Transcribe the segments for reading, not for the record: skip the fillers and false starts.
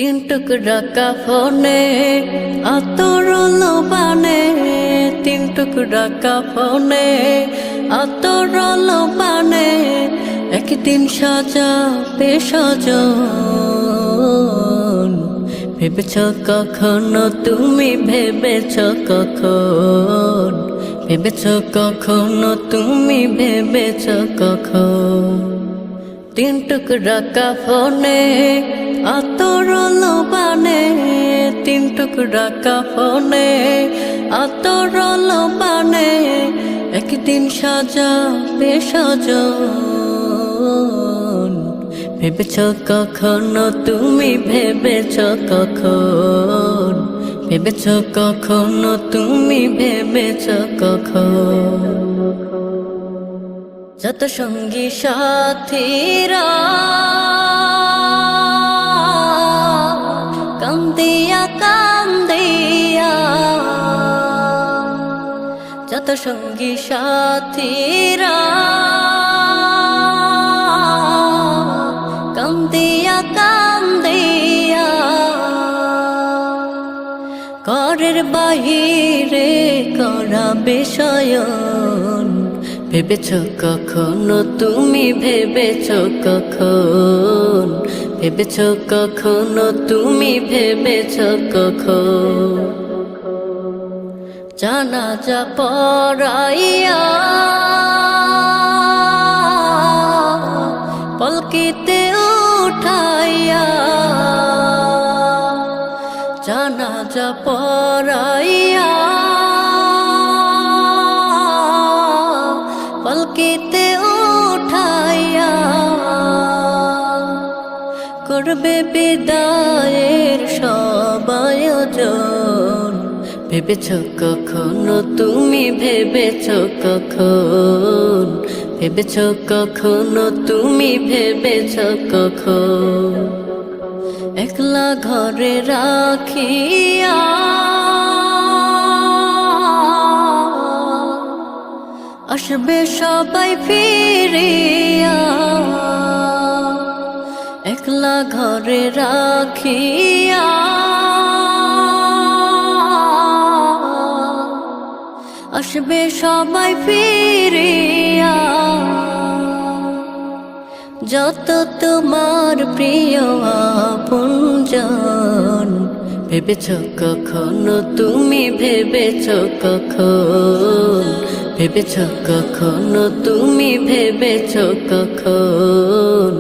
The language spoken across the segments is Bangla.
তিন টুকরা কাফনে আতর লোবানে, তিন টুকরা কাফনে আতর লোবানে, একদিন সাজাবে সজন। ভেবেছ কখনো তুমি, ভেবেছ কখন, ভেবেছ কখনো তুমি, ভেবেছ কখন। তিন টুকরা কাফনে আতর লোবানে, তিন টুকরা কাফনে আতর লোবানে, একদিন সাজাবে সজন। ভেবেছ কখনো তুমি, ভেবেছ কখন, ভেবেছ কখনো তুমি, ভেবেছ কখন। যত সঙ্গী সাথীরা কান্দিয়া কান্দিয়া, যত সঙ্গী সাথীরা কান্দিয়া কান্দিয়া, ঘরের বাহিরে করা বিষয়ন। ভেবেছ কখনো তুমি, ভেবেছ কখন, ভেবেছ কখনো তুমি, ভেবেছ কখন। জানাজা পড়াইয়া পলকিতে উঠাইয়া, জানাজা পড়াইয়া পলকিতে উঠাইয়া, করবে বিদায়ের সব আয়োজন। ভেবেছ কখনো তুমি, ভেবেছ কখন, ভেবেছ কখনো তুমি, ভেবেছ কখন। একলা ঘরে রাখিয়া আসবে সবাই ফিরিয়া, একলা ঘরে রাখিয়া আসবে সবাই ফিরিয়া। যত তোমার প্রিয় আপনজন, ভেবেছ কখনো তুমি, ভেবেছ কখন, ভেবেছ কখনো তুমি, ভেবেছ কখন,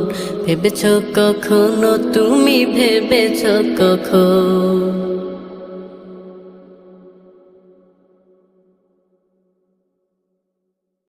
ভেবেছ কখনো তুমি, ভেবেছ কখন।